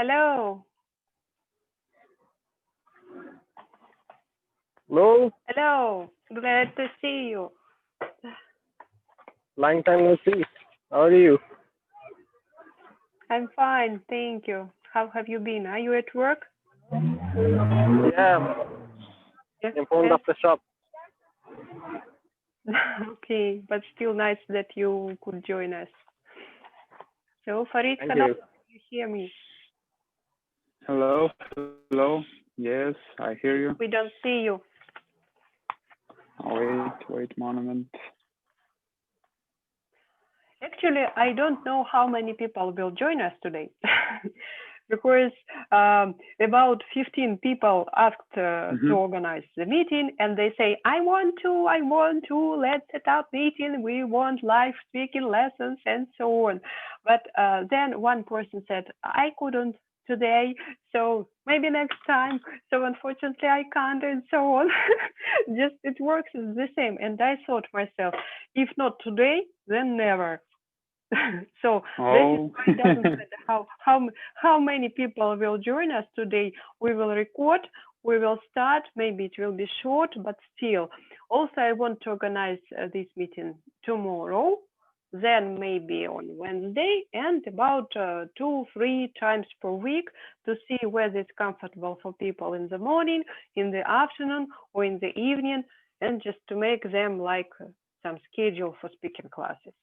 Hello. Hello, Hello. Glad to see you. long time no see. How are you? I'm fine, thank you. How have you been? Are you at work? Yeah, Yes. in front Yes. of the shop. Okay, but still nice that you could join us. So, Farid, Thank hello. you. Can you hear me? Hello, hello. Yes, I hear you. We don't see you. Wait, monument. Actually, I don't know how many people will join us today. Because about 15 people asked to organize the meeting, and they say, I want to, let's set up meeting, we want live speaking lessons and so on. But then one person said, I couldn't today, so maybe next time. So unfortunately, I can't, and so on. Just it works the same. And I thought myself, if not today, then never. So that is why it doesn't matter how many people will join us today. We will record, we will start, maybe it will be short, but still. Also, I want to organize this meeting tomorrow, then maybe on Wednesday, and about 2-3 times per week to see whether it's comfortable for people in the morning, in the afternoon, or in the evening, and just to make them like some schedule for speaking classes.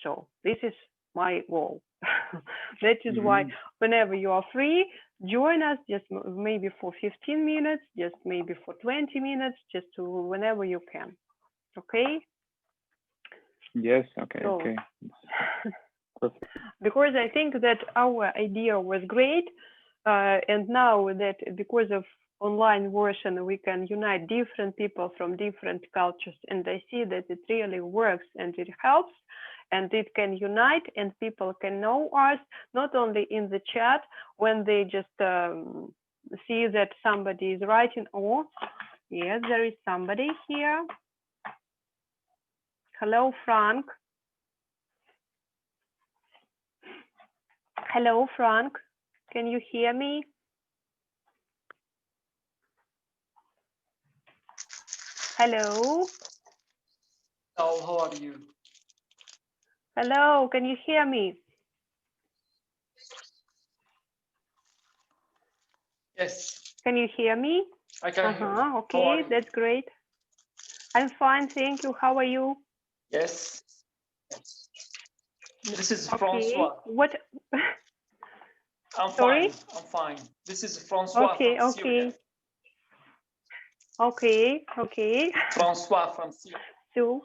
So this is my goal. That is why whenever you are free, join us just maybe for 15 minutes, just maybe for 20 minutes, just to whenever you can. Okay? Yes, okay, So, okay. because I think that our idea was great, and now that because of online version, we can unite different people from different cultures, and I see that it really works and it helps. And it can unite, and people can know us not only in the chat when they just see that somebody is writing. Oh, yes, there is somebody here. Hello, Frank. Hello, Frank. Can you hear me? Hello. Hello, how are you? Hello, can you hear me? Yes. Can you hear me? I can hear you. Okay, that's great. I'm fine, thank you. How are you? Yes. This is Okay. Francois. What? I'm Sorry? fine. I'm fine. This is Francois from Syria. Okay. Francois from Syria. So,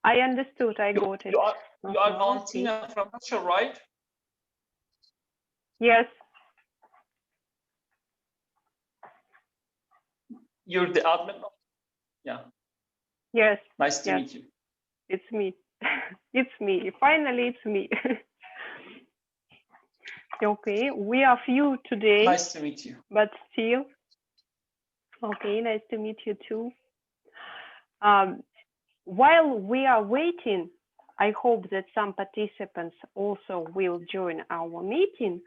I understood. I got it. You are Valentina from Russia, right? Yes. You're the admin? Yeah. Yes. Nice to meet you. It's me. It's me. Finally, it's me. Okay, we are few today. Nice to meet you. But still. Okay, nice to meet you too. While we are waiting, I hope that some participants also will join our meeting.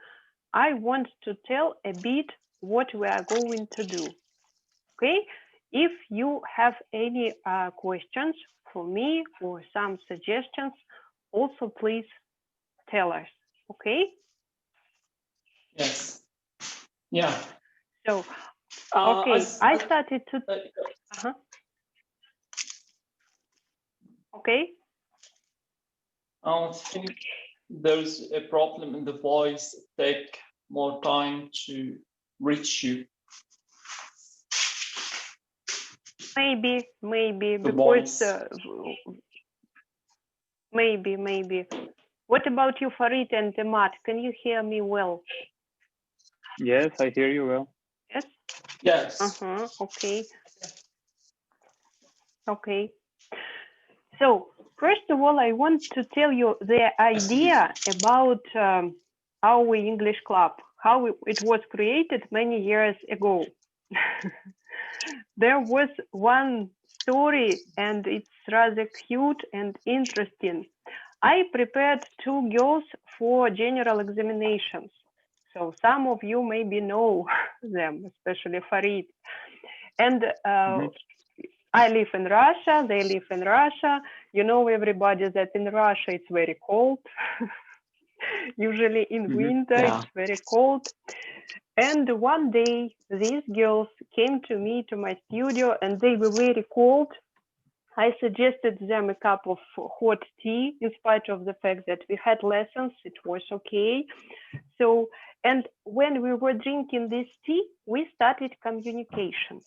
I want to tell a bit what we are going to do. Okay, if you have any questions for me or some suggestions, also please tell us. Okay. Yes. Yeah. So, okay, I started to. Okay. I think there's a problem in the voice. Take more time to reach you. Maybe The because voice. maybe. What about you, Farid and Demat? Can you hear me well? Yes, I hear you well. Yes. Yes. Okay. Okay. So first of all, I want to tell you the idea about our English club, how it was created many years ago. There was one story, and it's rather cute and interesting. I prepared 2 girls for general examinations. So some of you maybe know them, especially Farid. And I live in Russia, they live in Russia. You know, everybody that in Russia it's very cold. Usually in winter, it's very cold. And one day, these girls came to me, to my studio, and they were very cold. I suggested them a cup of hot tea, in spite of the fact that we had lessons, it was okay. So, and when we were drinking this tea, we started communication.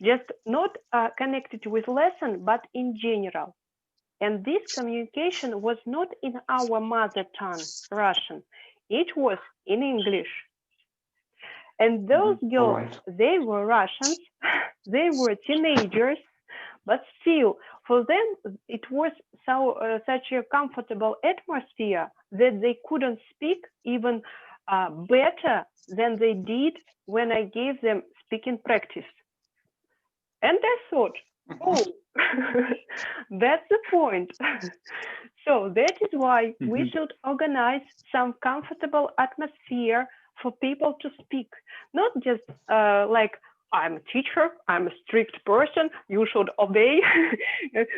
Just not connected with lesson, but in general. And this communication was not in our mother tongue, Russian. It was in English. And those girls, they were Russians, they were teenagers, but still, for them, it was such a comfortable atmosphere that they couldn't speak even better than they did when I gave them speaking practice. And I thought, oh, that's the point. So that is why we should organize some comfortable atmosphere for people to speak, not just like, I'm a teacher, I'm a strict person, you should obey,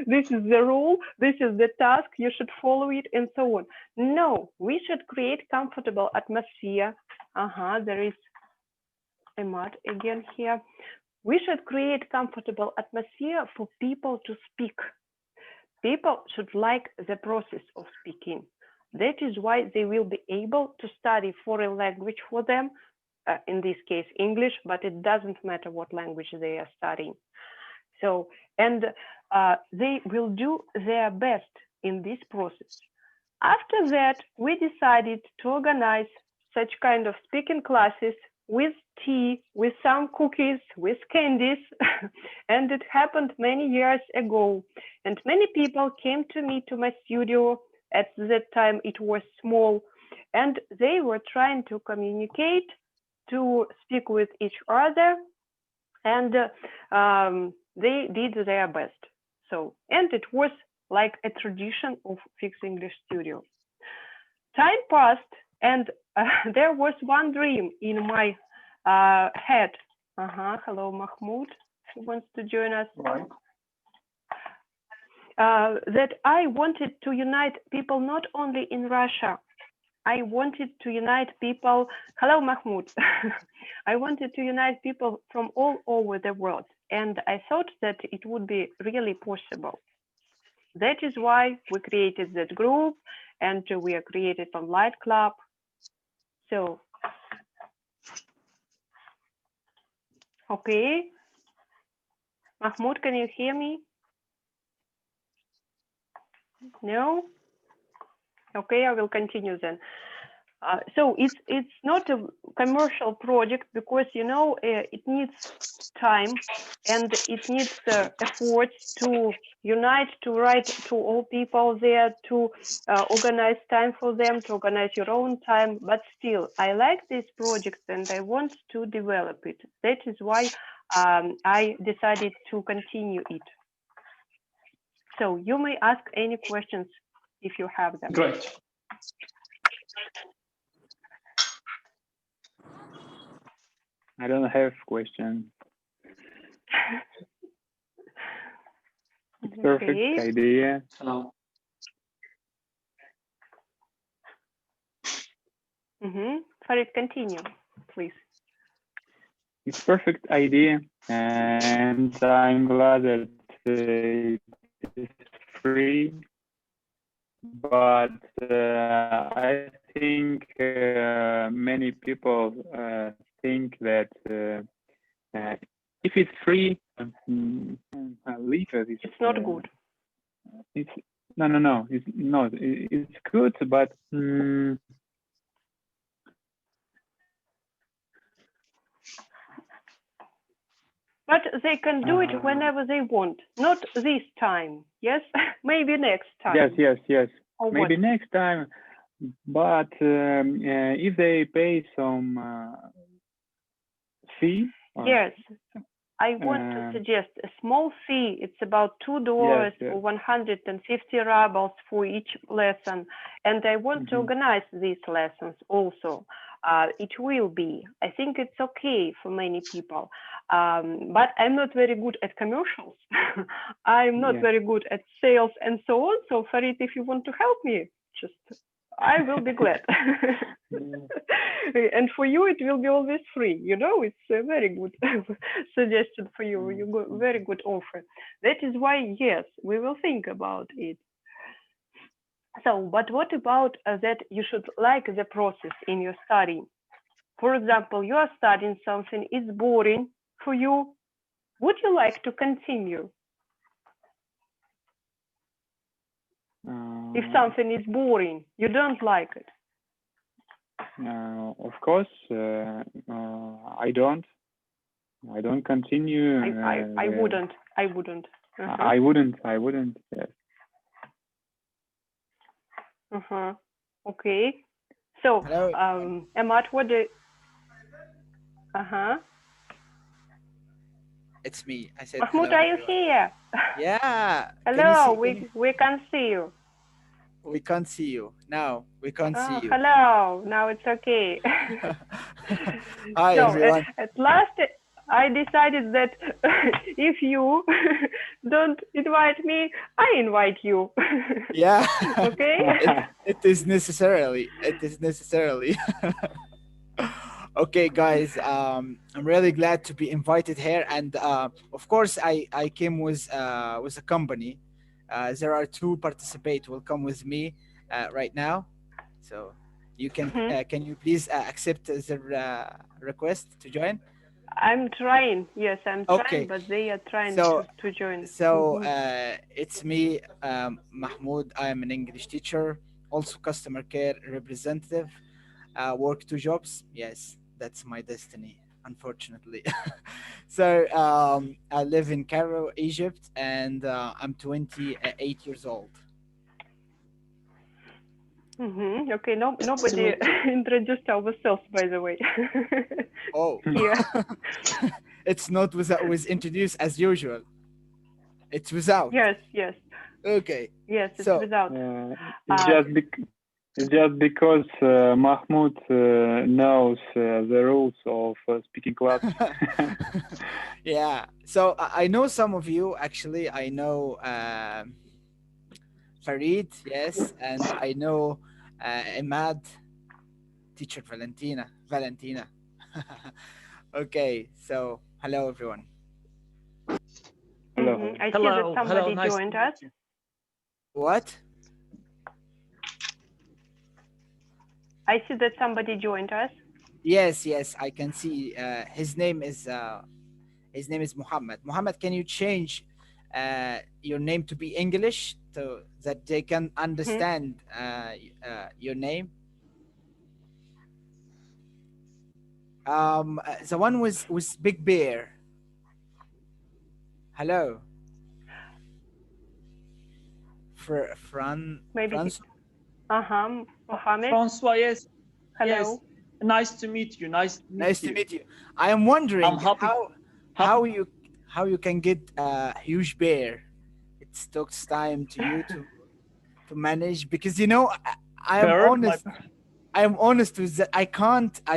this is the rule, this is the task, you should follow it, and so on. No, we should create comfortable atmosphere. There is a mud again here. We should create comfortable atmosphere for people to speak. People should like the process of speaking. That is why they will be able to study foreign language for them, in this case English, but it doesn't matter what language they are studying. So, and they will do their best in this process. After that, we decided to organize such kind of speaking classes with tea, with some cookies, with candies, and it happened many years ago. And many people came to me to my studio. At that time, it was small, and they were trying to communicate, to speak with each other, and they did their best. So, and it was like a tradition of Fixenglish Studio. Time passed, and there was one dream in my head. Hello, Mahmoud, who wants to join us. Right. That I wanted to unite people not only in Russia. I wanted to unite people. Hello, Mahmoud. I wanted to unite people from all over the world, and I thought that it would be really possible. That is why we created that group, and we are created online club. So, okay. Mahmoud, can you hear me? No? Okay, I will continue then. So it's not a commercial project because, you know, it needs time and it needs efforts to unite, to write to all people there, to organize time for them, to organize your own time. But still, I like this project and I want to develop it. That is why I decided to continue it. So you may ask any questions if you have them. Great. I don't have questions. It's perfect idea. Hello. Farid, continue, please. It's perfect idea, and I'm glad that it's free. But I think many people think that if it's free, leave it. It's not good. It's no. It's not. It's good, but but they can do it whenever they want, not this time. Yes, maybe next time. Yes. Or maybe what? next time. But if they pay some fee. Yes. I want to suggest a small fee. It's about $2 yes. or 150 rubles for each lesson. And I want to organize these lessons also. It will be. I think it's okay for many people. But I'm not very good at commercials. I'm not very good at sales and so on. So Farid, if you want to help me, just I will be glad. And for you, it will be always free. You know, it's a very good suggestion for you. You got very good offer. That is why, yes, we will think about it. So, but what about that you should like the process in your study? For example, you are studying something, it's boring for you. Would you like to continue? If something is boring, you don't like it. Of course, I don't. I don't continue. I wouldn't. I wouldn't. I wouldn't. Yes. Okay. So, Amat, what do? It's me. I said. Mahmoud, hello, are you here? Yeah. Hello. We can see you. We can't see you now. We can't see you. Hello. Now it's okay. Hi everyone. At last, I decided that if you don't invite me, I invite you. Yeah. Okay. It is necessarily. Okay, guys. I'm really glad to be invited here, and of course, I came with a company. There are two participate will come with me right now, so you can you please accept the request to join? I'm trying. Yes, I'm trying, Okay. but they are trying So- to join. So it's me, Mahmoud. I am an English teacher, also customer care representative. Work two jobs. Yes, that's my destiny, unfortunately. So I live in Cairo, Egypt, and I'm 28 years old. Okay, nobody introduced ourselves, by the way. Oh, Here. It's not was introduced as usual. It's without. Yes. Okay. Yes, it's So- without. It's just because Mahmoud knows the rules of speaking class. Yeah. So I know some of you actually. I know Farid, yes, and I know Imad, teacher Valentina. Okay, so hello everyone. Hello. I see that somebody nice joined to meet us. you. What? I see that somebody joined us. Yes, I can see. His name is Muhammad. Muhammad, can you change your name to be English so that they can understand your name? The one with Big Bear. Hello. Maybe. Franz? Mohammed. Francois, yes. Hello. Yes. Nice to meet you. Nice To meet you. I am wondering I'm happy. how you can get a huge bear. It takes time to you to manage, because I am Bird, honest. I am honest with that. I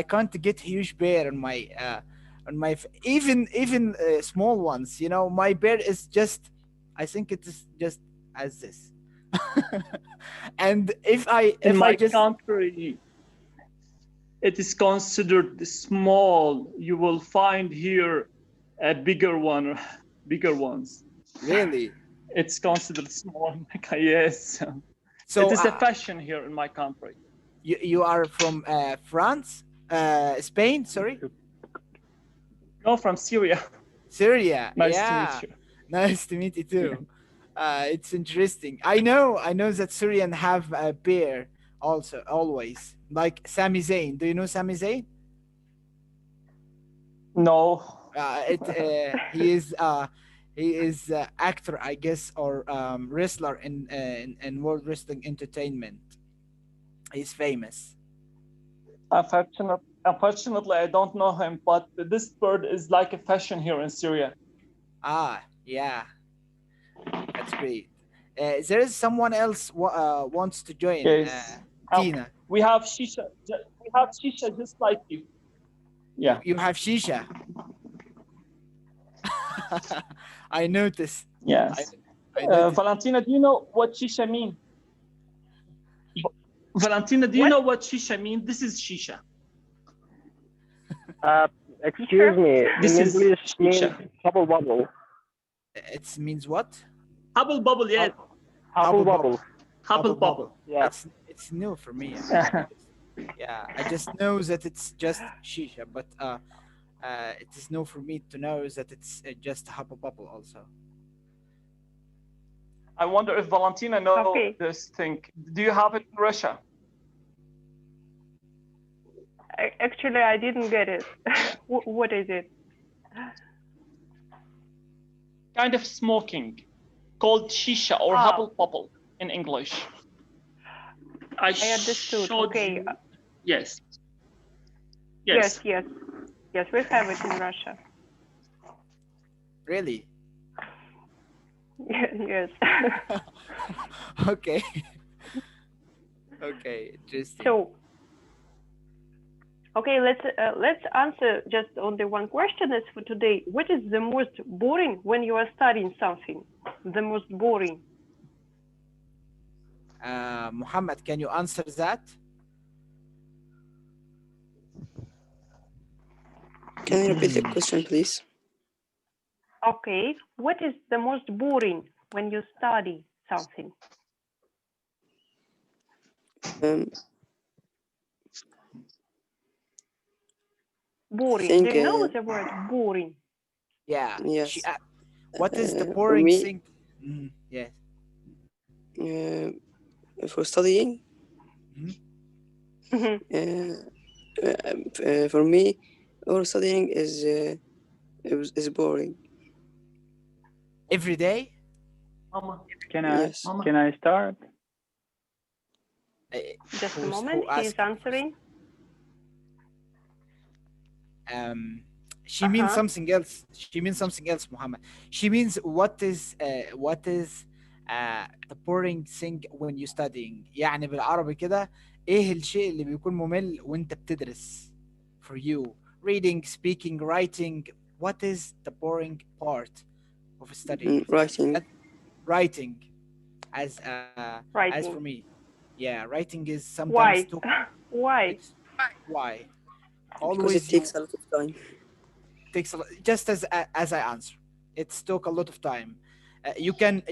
can't get huge bear on my even small ones. My bear is just, I think it is just as this. And if in my I just country, it is considered small. You will find here a bigger ones. really. It's considered small. Yes. So it is a fashion here in my country. you are from France, Spain, sorry. No, from Syria. Syria. Nice Yeah. to meet you. Nice to meet you too. It's interesting. I know that Syrian have a bear also, always, like Sami Zayn. Do you know Sami Zayn? No. He is actor, I guess, or wrestler in World Wrestling Entertainment. He's famous. Unfortunately, Unfortunately, I don't know him, but this bird is like a fashion here in Syria. Ah, yeah, that's great. There is someone else wants to join. Yes. Tina, We have Shisha. We have Shisha just like you. Yeah. you have Shisha. I noticed. Yes. I noticed. Valentina, do you know what Shisha mean? Valentina, do you know what Shisha mean? This is Shisha. Excuse me. This in is English means Shisha. hubble bubble. It means what? Hubble bubble, yeah. Hubble bubble. Hubble bubble. Yeah. It's new for me. Yeah, I just know that it's just Shisha, but it is new for me to know that it's just Hubble Bubble also. I wonder if Valentina knows this thing. Do you have it in Russia? Actually, I didn't get it. What is it? Kind of smoking, called shisha or hubble bubble in English. I understood. showed Okay. you. Yes. Yes, we have it in Russia. Really? Yes. Okay. Okay, interesting. So, okay, let's answer just only one question as for today. What is the most boring when you are studying something? The most boring. Muhammad, can you answer that? Can you repeat the question, please? Okay, what is the most boring when you study something? Boring. Think, do you know the word boring? Yeah. Yes. What is the boring thing? Yes. For studying? For me, all studying is boring. Every day? Mama. Can I start? Just a moment. He's answering. She means something else. She means something else, Muhammad. She means what is the boring thing when you studying. يعني بالعربي كده ايه الشيء اللي بيكون ممل وانت بتدرس for you reading, speaking, writing. What is the boring part of studying? Writing as for me. Yeah, writing is sometimes Why? Why? Always because it takes a lot of time. Takes just as I answer. It's took a lot of time. You can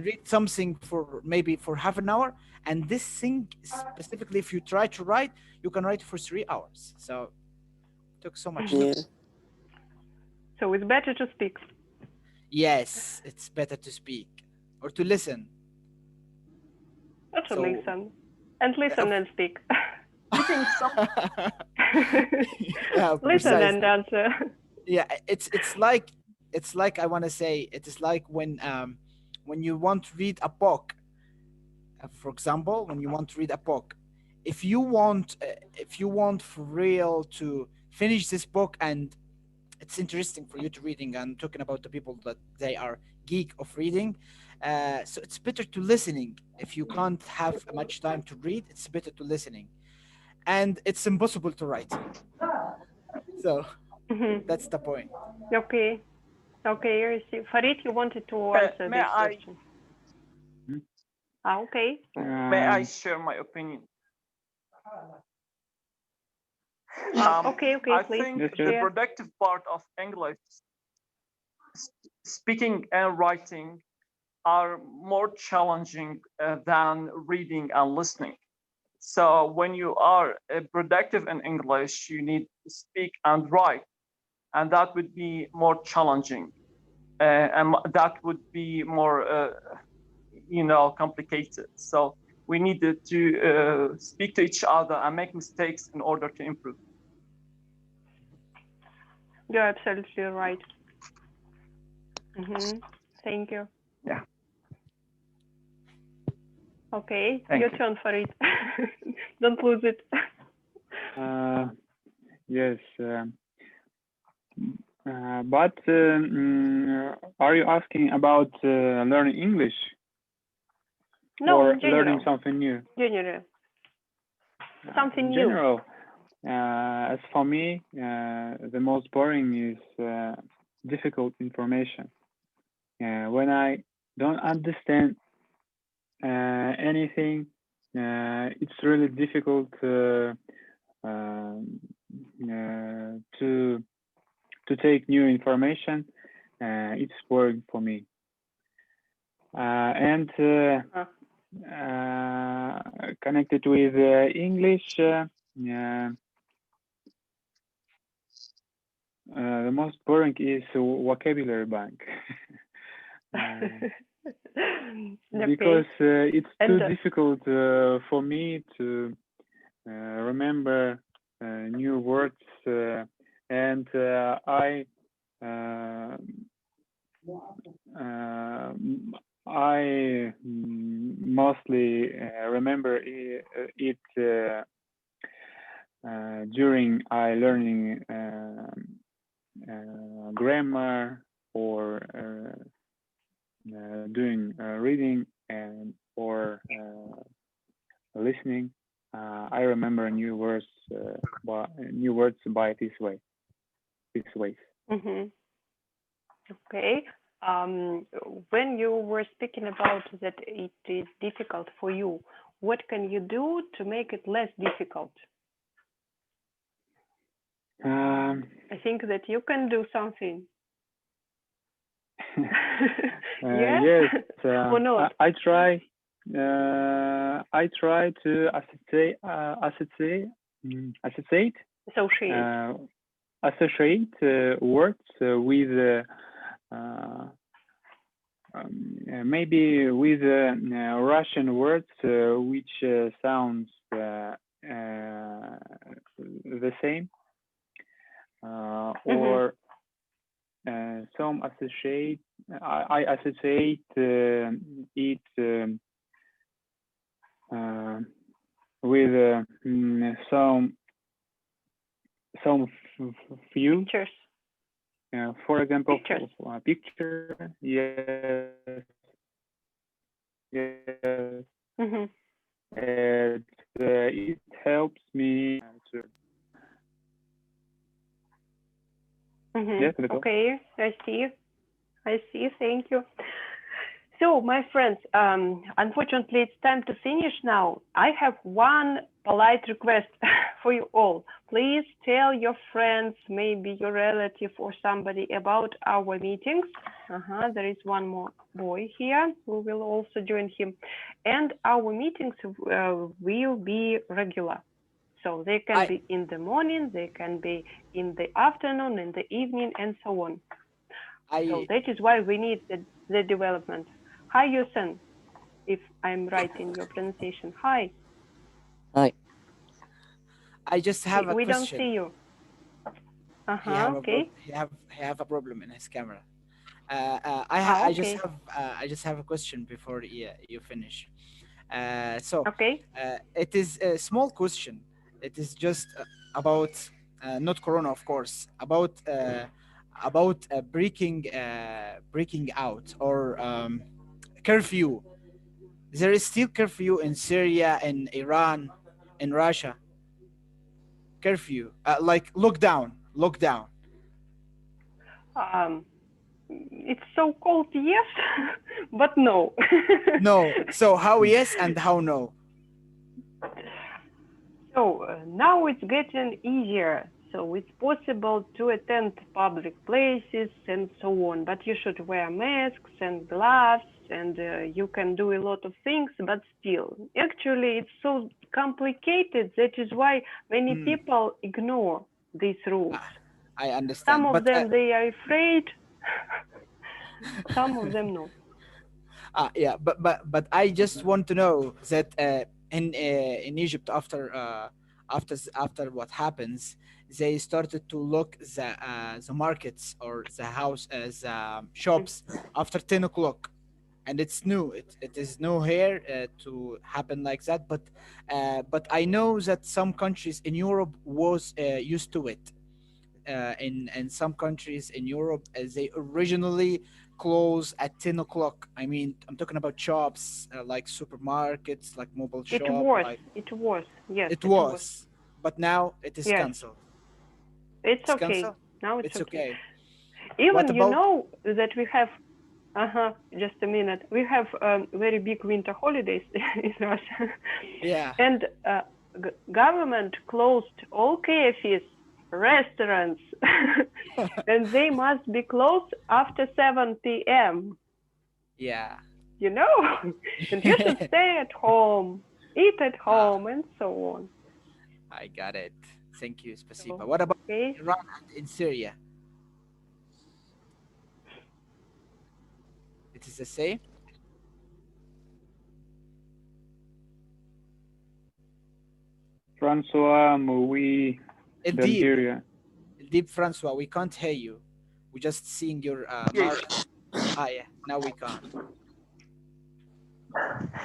read something for maybe for half an hour, and this thing specifically, if you try to write, you can write for 3 hours. So it took so much time. Yeah. So it's better to speak. Yes, it's better to speak or to listen. Or to listen and speak. Yeah, listen and answer. Yeah, it's like I want to say it is like when you want to read a book. For example, when you want to read a book, if you want for real to finish this book and it's interesting for you to reading, and talking about the people that they are geek of reading, so it's better to listening. If you can't have much time to read, it's better to listening, and it's impossible to write. So that's the point. Okay, I see. Farid, you wanted to answer this question. Okay. May I share my opinion? Okay, I please. think the productive part of English, speaking and writing, are more challenging than reading and listening. So when you are productive in English, you need to speak and write, and that would be more challenging, and that would be more, complicated. So we needed to speak to each other and make mistakes in order to improve. You're absolutely right. Thank you. Yeah. Okay, your turn, Farid. Don't lose it. Uh, yes. But are you asking about learning English No, or in general. learning something new? General. Something In new. general, as for me, the most boring is difficult information. When I don't understand anything, it's really difficult um, to take new information. It's boring for me. And connected with English, the most boring is vocabulary bank. Because it's too difficult for me to remember new words, and I mostly remember it during I learning grammar or doing reading and or listening. I remember new words by this way. This ways. Okay. When you were speaking about that it is difficult for you, what can you do to make it less difficult? I think that you can do something. Yeah? Yes, or not? I try. I try to associate words with maybe with Russian words which sounds the same, or some associate. I associate it with some few. Pictures. For example, pictures. Picture. Yes. Yes. It helps me to. Yes, okay, I see. Thank you. So, my friends, unfortunately, it's time to finish now. I have one polite request for you all. Please tell your friends, maybe your relative or somebody about our meetings. There is one more boy here who will also join him. And our meetings will be regular. So they can be in the morning, they can be in the afternoon, in the evening, and so on. So that is why we need the development. Hi, Yusen, if I'm right in your pronunciation. Hi. Hi. I just have a we question. don't see you. Okay. He have a problem in his camera. I just have a question before you finish. It is a small question. It is just about not Corona, of course, about breaking out or curfew. There is still curfew in Syria, in Iran, in Russia. Curfew, like lockdown. It's so called yes, but no. No. So how yes and how no? So now it's getting easier. So it's possible to attend public places and so on, but you should wear masks and gloves, and you can do a lot of things, but still, actually, it's so complicated. That is why many people ignore these rules. I understand. Some of them, they are afraid. Some of them, no. Yeah, but I just want to know that in Egypt after what happens, they started to look the markets or the house as shops after 10 o'clock, and it's new. It is new here to happen like that. But I know that some countries in Europe was used to it. In some countries in Europe, as they originally close at 10 o'clock. I mean, I'm talking about shops like supermarkets, like mobile It shop, was. like It was. Yes, it it was. was. But now it is Yes. cancelled. It's It's okay. cancelled. Now it's It's okay. okay. Even What you about? know that we have, just a minute, we have very big winter holidays in Russia. Yeah. And government closed all cafes, restaurants, and they must be closed after 7 p.m. Yeah. You know, and you should stay at home, eat at Ah, home, and so on. I got it. Thank you, Spasiba. So, What about okay. Iran and in Syria? It is the same? Francois, we don't Indeed. hear you. Indeed, Francois, we can't hear you. We're just seeing your mouth. Yes, Ah, yeah. Now we can.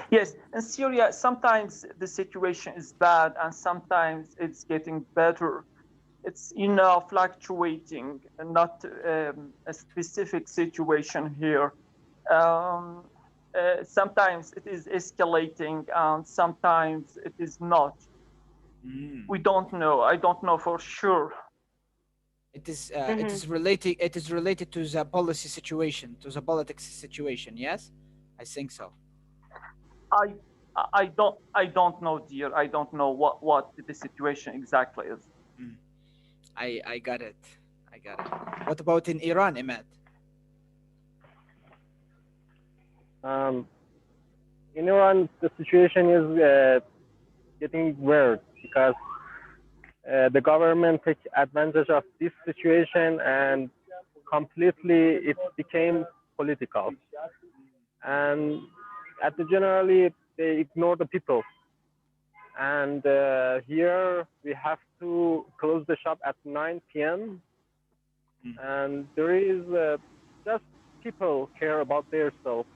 yes. In Syria, sometimes the situation is bad, and sometimes it's getting better. It's fluctuating, and not a specific situation here. Um, Sometimes it is escalating, and sometimes it is not. Mm. We don't know. I don't know for sure. It is Mm-hmm. related. It is related to the policy situation, to the politics situation. Yes, I think so. I I don't know, dear. I don't know what the situation exactly is. Mm. I got it. I got it. What about in Iran, Imad? Um, in Iran, the situation is getting worse because the government took advantage of this situation and completely it became political. And at the generally, they ignore the people. And here we have to close the shop at 9 p.m. Mm. And there is just people care about their self.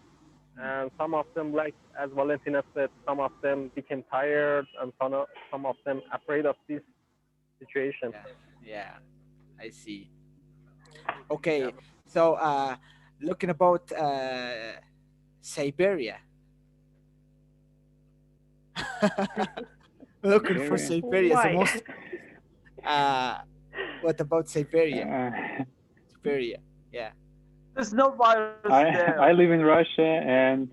And some of them, like as Valentina said, some of them became tired, and some of them afraid of this situation. Yeah, yeah, I see. Okay, so looking about Siberia, looking for Syria. Siberia the Why? most. Uh, what about Siberia? Uh, Siberia, yeah. There's no virus there. I live in Russia and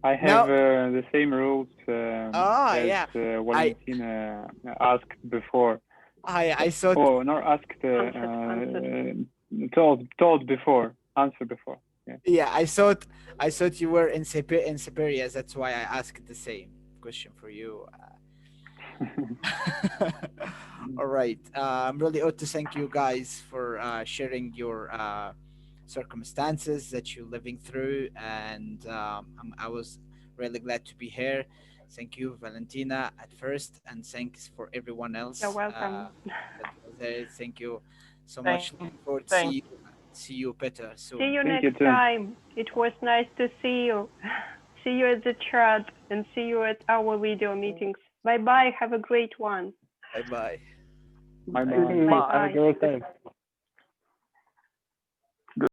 I have No, the same rules as yeah. I Valentina asked before. I thought. Oh, not asked, Answered. told before, answer before. Yeah. Yeah, I thought you were in Siberia. That's why I asked the same question for you. All right. I'm really ought to thank you guys for sharing your circumstances that you're living through, and I was really glad to be here. Thank you, Valentina, at first, and thanks for everyone You're else welcome. that was there. Thank you so Thank, much. Looking forward to thank. see you better See soon. you Thank you next too. time. It was nice to see you. See you at the chat and see you at our video meetings. Bye bye. Have a great one. Bye bye. Bye bye. Have a Bye bye. great time.